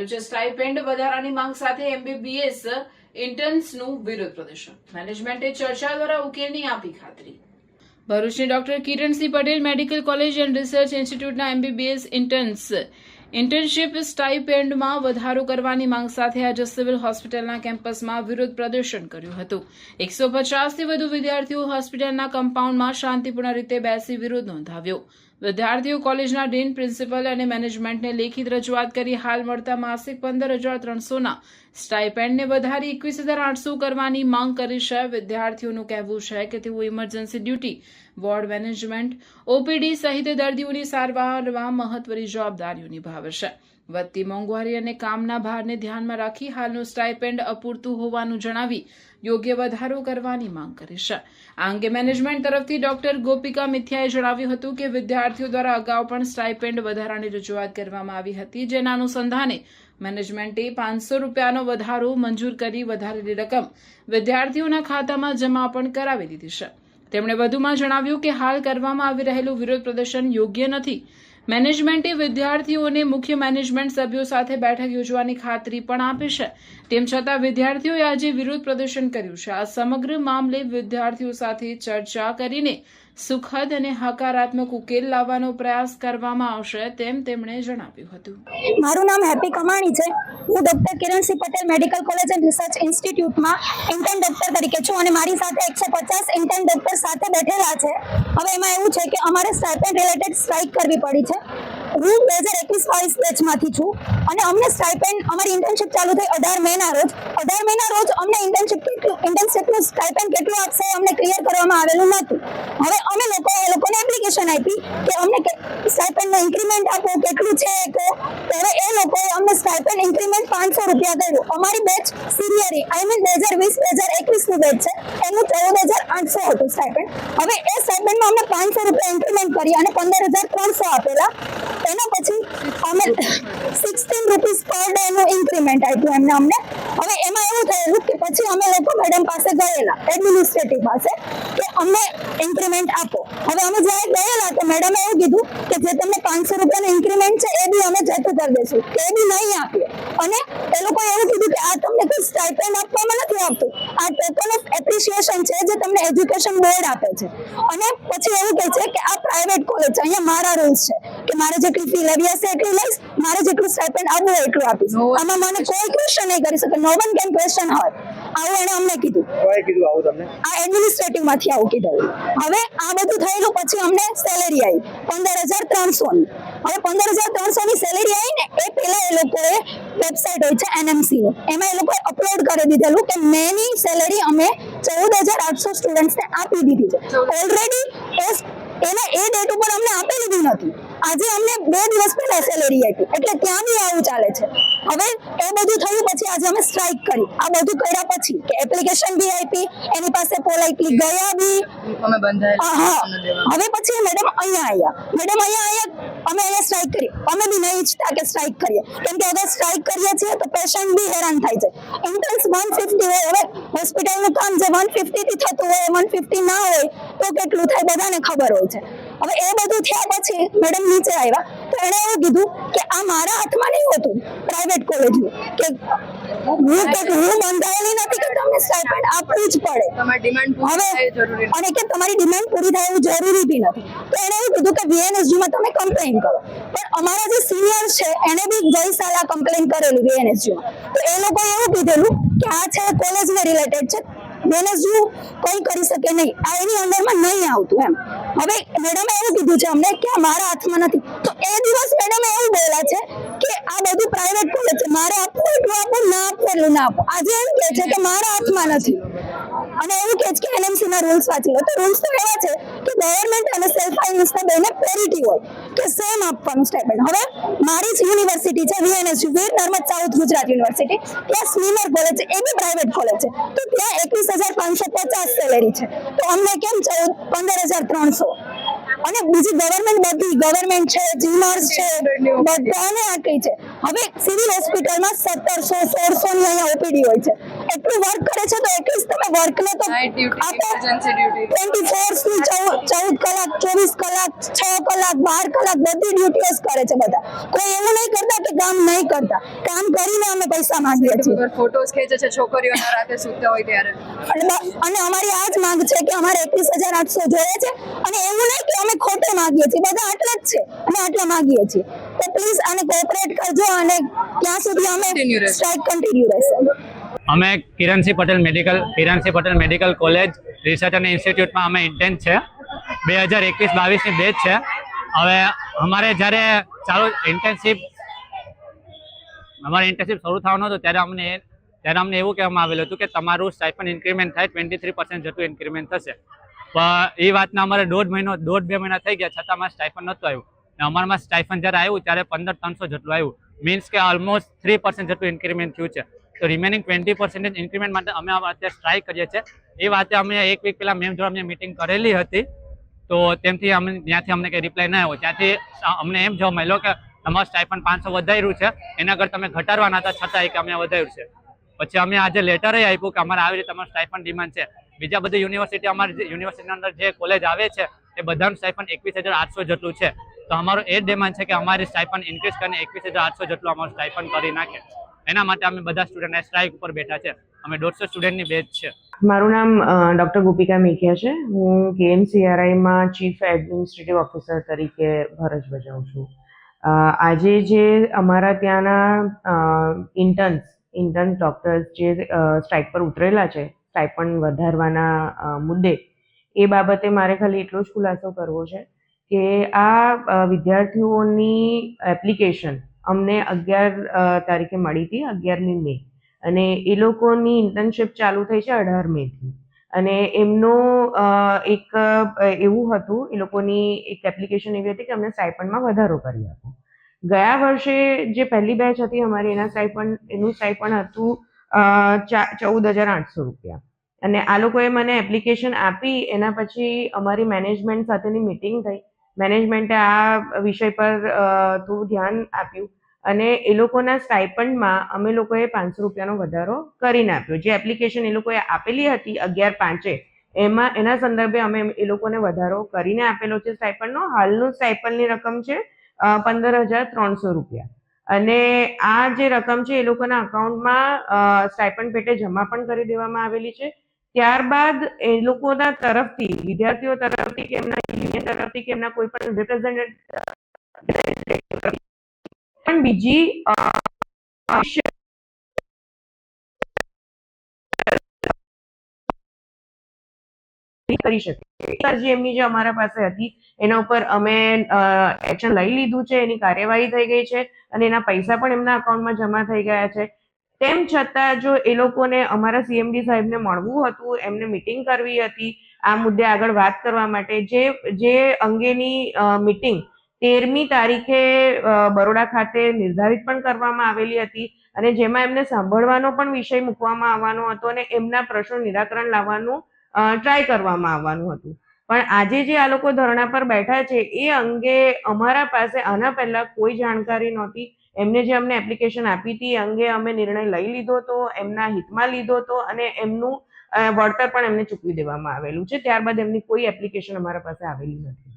કર્યું છે સ્ટાઇપેન્ડ વધારાની માંગ સાથે એમબીબીએસ ઇન્ટર્ન્સનું વિરોધ પ્રદર્શન. મેનેજમેન્ટે ચર્ચા દ્વારા ઉકેલની આપી ખાતરી. ભરૂચની doctor Kiransinh Patel medical college and research ઇન્સ્ટિટ્યૂટના એમબીબીએસ ઇન્ટર્નશીપ સ્ટાઇપેન્ડમાં વધારો કરવાની માંગ સાથે આજે સિવિલ હોસ્પિટલના કેમ્પસમાં વિરોધ પ્રદર્શન કર્યું હતું. 150થી વધુ વિદ્યાર્થીઓ હોસ્પિટલના કમ્પાઉન્ડમાં શાંતિપૂર્ણ રીતે બેસી વિરોધ નોંધાવ્યો. વિદ્યાર્થીઓ કોલેજના ડીન, પ્રિન્સિપલ અને મેનેજમેન્ટને લેખિત રજૂઆત કરી હાલ મળતા માસિક 15,300ના સ્ટાઇપેન્ડને વધારી 21,800 કરવાની માંગ કરી છે. વિદ્યાર્થીઓનું કહેવું છે કે તેઓ emergency duty, ward management, OPD સહિત દર્દીઓની સારવારમાં મહત્વની જવાબદારીઓ નિભાવે છે. વધતી મોંઘવારી અને કામના ભારને ધ્યાનમાં રાખી હાલનું સ્ટાઇપેન્ડ અપૂરતું હોવાનું જણાવી યોગ્ય વધારો કરવાની માંગ કરી છે. આ અંગે મેનેજમેન્ટ તરફથી ડોક્ટર ગોપિકા મિથિયાએ જણાવ્યું હતું કે વિદ્યાર્થીઓ દ્વારા અગાઉ પણ સ્ટાઇપેન્ડ વધારાની રજૂઆત કરવામાં આવી હતી, જેના અનુસંધાને મેનેજમેન્ટે ₹500નો વધારો મંજૂર કરી વધારેલી રકમ વિદ્યાર્થીઓના ખાતામાં જમા પણ કરાવી દીધી છે. તેમણે વધુમાં જણાવ્યું કે હાલ કરવામાં આવી રહેલું વિરોધ પ્રદર્શન યોગ્ય નથી. મેનેજમેન્ટે વિદ્યાર્થીઓને મુખ્ય મેનેજમેન્ટ સભ્યો સાથે બેઠક યોજવાની ખાતરી પણ આપી છે. તેમ છતાં વિદ્યાર્થીઓએ આજે વિરોધ પ્રદર્શન કર્યું છે. આ સમગ્ર મામલે વિદ્યાર્થીઓ સાથે ચર્ચા કરીને સુખદ અને હકારાત્મક ઉકેલ લાવવાનો પ્રયાસ કરવામાં આવશે તેમ તેમણે જણાવ્યું હતું. મારું નામ હેપી કમાણી છે. હું doctor Kiransinh Patel medical college and research ઇન્સ્ટિટ્યૂટમાં ઇન્ટર્ન ડોક્ટર તરીકે છું અને મારી સાથે 150 ઇન્ટર્ન ડોક્ટર સાથે બેઠેલા છે. હવે એમાં એવું છે કે અમારે સ્ટાઇપેન્ડ રિલેટેડ સ્ટ્રાઇક કરવી પડી છે. હું 2021-22 બેચમાંથી છું અને અમને સ્ટાઇપેન્ડ, અમારી ઇન્ટર્નશિપ ચાલુ થઈ 18 મેના રોજ. 18 મેના રોજ અમને ઇન્ટર્નશિપનું સ્ટાઇપેન્ડ કેટલું આપશે અમને ક્લિયર કરવામાં આવેલું નહોતું. હવે અમે લોકોને એપ્લિકેશન આપી કે અમને સ્ટાઇપેન્ડનો ઇન્ક્રીમેન્ટ આપો, કેટલું છે કહો. ત્યારે એ લોકોએ અમને સ્ટાઇપેન્ડ ઇન્ક્રીમેન્ટ ₹500 કર્યું. અમારી બેચ સિનિયરી 2020-2021નું બેચ છે, એનું 14,800 હતું સ્ટાઇપેન્ડ. હવે એ સ્ટાઇપેન્ડમાં અમને ₹500 ઇન્ક્રીમેન્ટ કરી અને 15,300 આપેલા. એના પછી અમે ₹16 પર ડેનું ઇન્ક્રીમેન્ટ આપ્યું એમને અમને. હવે એમાં એવું થયેલું કે પછી અમે લોકો મેડમ પાસે ગયેલા, એડમિનિસ્ટ્રેટિવ પાસે, કે અમને ઇન્ક્રીમેન્ટ આપો. હવે અમે જ્યારે ગયેલા તો મેડમે એવું કીધું કે જે તમને ₹500નું ઇન્ક્રીમેન્ટ છે એ બી અમે જતું કરી દઈશું, એ બી નહીં આપીએ. અને એ લોકોએ એવું કીધું કે આ તમને કોઈ સ્ટાઇપેન્ડ આપવામાં નથી આવતું, આ ટોકન ઓફ એપ્રિસિએશન છે જે તમને એજ્યુકેશન બોર્ડ આપે છે. અને પછી એવું કહે છે કે આ પ્રાઇવેટ કોલેજ છે, અહીંયા મારા રૂલ્સ છે કે મારે જેટલી ફી લેવી હશે એટલી લઈશ, મારે જેટલું સ્ટાઇપેન્ડ આપવું હોય એટલું આપીશ. આમાં મને કોઈ ક્વેશ્ચન નહીં કરી શકે. નો વન કેન ક્વેશ્ચન હોય. આવું એને અમને કીધું. આ એડમિનિસ્ટ્રેટિવ માંથી આવું કીધું. હવે આ બધું થયેલું પછી અમને સેલેરી આવી 15,300ની. હવે 15,300ની સેલેરી આવી ને એ પહેલા એ લોકોએ વેબસાઇટ હોય છે NMC ની, એમાં એ લોકોએ અપલોડ કરી દીધેલું કે મેની સેલેરી અમે 14,800 સ્ટુડન્ટ્સને આપી દીધી છે ઓલરેડી. એના એ ડેટ ઉપર અમને આપેલી બી નથી. આજે અમને 2 દિવસ પહેલા સેલેરી આપી, એટલે ત્યાં બી આવું ચાલે છે. હવે એ બધું થયું પછી આજે અમે સ્ટ્રાઇક કરી. આ બધું કર્યા પછી કે એપ્લિકેશન બી આપી, એની પાસે પોલાઇટલી ગયા બી. હવે પછી મેડમ અહીંયા આવ્યા. અમે અહીંયા સ્ટ્રાઇક કરી. અમે બી નહીં ઈચ્છતા કે સ્ટ્રાઇક કરીએ, કેમ કે અગર સ્ટ્રાઇક કરીએ છીએ તો પેશન્ટ બી હેરાન થાય છે. ઇન્ટર્ન્સ 150 હોય. હવે હોસ્પિટલનું કામ જે 150 થી થતું હોય 150 ના હોય તો કેટલું થાય બધાને ખબર હોય છે. હવે એ બધું થયા પછી મેડમ નીચે આવ્યા તો એણે એવું કીધું કે આ મારા હાથમાં નહીં હોતું પ્રાઇવેટ કોલેજનું, કે હું બંધાયેલી નથી કે તમને સ્ટાઇપેન્ડ આપવું જ પડે. હવે અને કે તમારી ડિમાન્ડ પૂરી થાય એવું જરૂરી બી નથી. તો એણે એવું કીધું કે VNSGમાં તમે કમ્પ્લેન કરો. પણ અમારા જે સિનિયર છે એને બી ગઈ સાલ આ કમ્પ્લેન કરેલી VNSGમાં. તો એ લોકોએ એવું કીધેલું કે આ છે કોલેજને રિલેટેડ છે, VNSG કોઈ કરી શકે નહીં, આ એની અંદરમાં નહીં આવતું એમ. હવે મેડમે એવું કીધું છે અમને કે મારા હાથમાં નથી. તો એ દિવસ મેડમે એવું બોલ્યા છે કે આ બધું પ્રાઇવેટ કોલેજ છે, મારે આપવું એટલું આપવું, ના આપવું એટલું ના આપવું. આજે એમ કહે છે કે મારા હાથમાં નથી અને એવું કહે છે કે NMC ના રૂલ્સ વાંચી લો. તો રૂલ્સ તો એવા છે કે ગવર્મેન્ટ અને સેલ્ફ ફાઇનાન્સના બેને પેરિટી હોય કે સેમ આપવાનું સ્ટાઇપેન્ડ. હવે મારી જ યુનિવર્સિટી છે VNSG, Veer Narmad south Gujarat university, ત્યાં સ્મીમર કોલેજ છે, એ બી પ્રાઇવેટ કોલેજ છે. તો ત્યાં 21,550 સેલેરી છે, તો અમને કેમ 15,300? અને બીજી ગવર્મેન્ટ છે, જીનર્સ છે, બધાને આટલી છે. હવે સિવિલ હોસ્પિટલમાં 1,700-1,600ની અહીંયા ઓપીડી હોય છે. એટલું વર્ક કરે છે તો એટલીસ્ટ તમે વર્કને તો નાઇટ ડ્યુટી, આ તો ઇમરજન્સી ડ્યુટી 24 થી 14 કલાક, 24 કલાક, 6 કલાક, 12 કલાક બધી ડ્યુટીઓ કરે છે બધા. કોઈ એવું નહીં કરતા કે કામ નહીં કરતા, કામ કરીને અમે પૈસા માંગીએ છીએ. ફોટોસ ખેંચે છે છોકરીઓના રાતે સૂતા હોય ત્યારે. અને અમારી આ જ માંગ છે કે અમારે 21,800 જોઈએ છે. અને એવું નહીં કે અમે ખોટે માંગીએ છીએ, બધા આટલા જ છે, અમે આટલા માંગીએ છીએ. તો પ્લીઝ આને કોઓપરેટ કરજો અને ત્યાં સુધી અમે સ્ટ્રાઇક કન્ટિન્યુ રહેશે. અમે Kiransinh Patel medical college research અને ઇન્સ્ટિટ્યૂટમાં અમે ઇન્ટર્ન છે. 2021-22ની બેચ છે. હવે અમારે જ્યારે ઇન્ટર્નશીપ શરૂ થવાનો હતો ત્યારે અમને એવું કહેવામાં આવેલું હતું કે તમારું સ્ટાઇપન્ડ ઇન્ક્રીમેન્ટ થાય 23% જેટલું ઇન્ક્રીમેન્ટ થશે. પણ એ વાતના અમારે 1.5-2 મહિના થઈ ગયા છતાં અમારે સ્ટાઇપન્ડ નહોતું આવ્યું. અને અમારામાં સ્ટાઇપન્ડ જ્યારે આવ્યું ત્યારે 15,300 જેટલું આવ્યું. મીન્સ કે ઓલમોસ્ટ 3% જેટલું ઇન્ક્રીમેન્ટ થયું છે. તો રિમેનિંગ 20% ઇન્ક્રીમેન્ટ માટે અમે અત્યારે સ્ટ્રાઇક કરીએ છીએ. એ વાતે અમે એક વીક પહેલાં મેમ જોડે અમને મિટિંગ કરેલી હતી. તો ત્યાંથી અમને કંઈ રિપ્લાય ના આવ્યો. ત્યાંથી અમને એમ જોવા મળ્યો કે તમારું સ્ટાઇપન્ડ 500 વધાર્યું છે, એના કરતાં તમે ઘટાડવાના હતા છતાં કે અમે વધાર્યું છે. પછી અમે આજે લેટર આપ્યું કે અમારે આવી રીતે તમારું સ્ટાઇપન્ડ ડિમાન્ડ છે. બીજા બધી યુનિવર્સિટીની અંદર જે કોલેજ આવે છે એ બધાનું સ્ટાઇપન્ડ 21,800 જેટલું છે. તો અમારું એ જ ડિમાન્ડ છે કે અમારી સ્ટાઇપન્ડ ઇન્ક્રીઝ કરીને 21,800 જેટલું અમારું સ્ટાઇપન્ડ કરી નાખે. એના માટે અમે બધા સ્ટુડન્ટ સ્ટ્રાઇક ઉપર બેઠા છે. અમે 150 સ્ટુડન્ટની બેચ છે. મારું નામ ડૉક્ટર ગોપિકા મેઘિયા છે. હું KMCRIમાં ચીફ એડમિનિસ્ટ્રેટિવ ઓફિસર તરીકે ફરજ બજાવું છું. આજે જે અમારા ત્યાંના ઇન્ટર્ન્સ ડૉક્ટર્સ જે સ્ટ્રાઇક પર ઉતરેલા છે સ્ટાઇપન્ડ વધારવાના મુદ્દે, એ બાબતે મારે ખાલી એટલો જ ખુલાસો કરવો છે કે આ વિદ્યાર્થીઓની એપ્લિકેશન અમને 11 તારીખે મળી હતી, 11મી મે, અને એ લોકોની ઇન્ટર્નશીપ ચાલુ થઈ છે 18 મેથી. અને એમનું એક એવું હતું, એ લોકોની એક એપ્લિકેશન એવી હતી કે અમને સ્ટાઇપન્ડમાં વધારો કરી આપો. ગયા વર્ષે જે પહેલી બેચ હતી અમારી એનું સ્ટાઇપન્ડ હતું 14,800 રૂપિયા. અને આ લોકોએ મને એપ્લિકેશન આપી, એના પછી અમારી મેનેજમેન્ટ સાથેની મિટિંગ થઈ. મેનેજમેન્ટે આ વિષય પર થોડું ધ્યાન આપ્યું અને એ લોકોના સ્ટાઇપન્ડમાં અમે લોકોએ 500 રૂપિયાનો વધારો કરીને આપ્યો. જે એપ્લિકેશન એ લોકોએ આપેલી હતી 11/5 એના સંદર્ભે અમે એ લોકોને વધારો કરીને આપેલો છે સ્ટાઇપન્ડનો. હાલનું સ્ટાઇપન્ડની રકમ છે 15,300 રૂપિયા. અને આ જે રકમ છે એ લોકોના અકાઉન્ટમાં સ્ટાઇપન્ડ પેટે જમા પણ કરી દેવામાં આવેલી છે. ત્યારબાદ એ લોકોના તરફથી, વિદ્યાર્થીઓ તરફથી કે એમના યુનિયન તરફથી કે એમના કોઈ પણ રિપ્રેઝેન્ટેટિવ પણ બીજી કરી શકે. અરજી એમની જે અમારા પાસે હતી એના ઉપર અમે એક્શન લઈ લીધું છે, એની કાર્યવાહી થઈ ગઈ છે અને એના પૈસા પણ એમના અકાઉન્ટમાં જમા થઈ ગયા છે. તેમ છતાં જો એ લોકોને અમારા CMD સાહેબને મળવું હતું, એમને મિટિંગ કરવી હતી આ મુદ્દે આગળ વાત કરવા માટે, જે અંગેની મિટિંગ 13મી તારીખે બરોડા ખાતે નિર્ધારિત પણ કરવામાં આવેલી હતી અને જેમાં એમને સાંભળવાનો પણ વિષય મૂકવામાં આવવાનો હતો અને એમના પ્રશ્નો નિરાકરણ લાવવાનું ટ્રાય કરવામાં આવવાનું હતું. પણ આજે જે આ લોકો ધરણા પર બેઠા છે એ અંગે અમારા પાસે આના પહેલા કોઈ જાણકારી નહોતી. એમને જે અમને એપ્લિકેશન આપી હતી એ અંગે અમે નિર્ણય લઈ લીધો હતો, એમના હિતમાં લીધો હતો અને એમનું વળતર પણ એમને ચૂકવી દેવામાં આવેલું છે. ત્યારબાદ એમની કોઈ એપ્લિકેશન અમારા પાસે આવેલી નથી.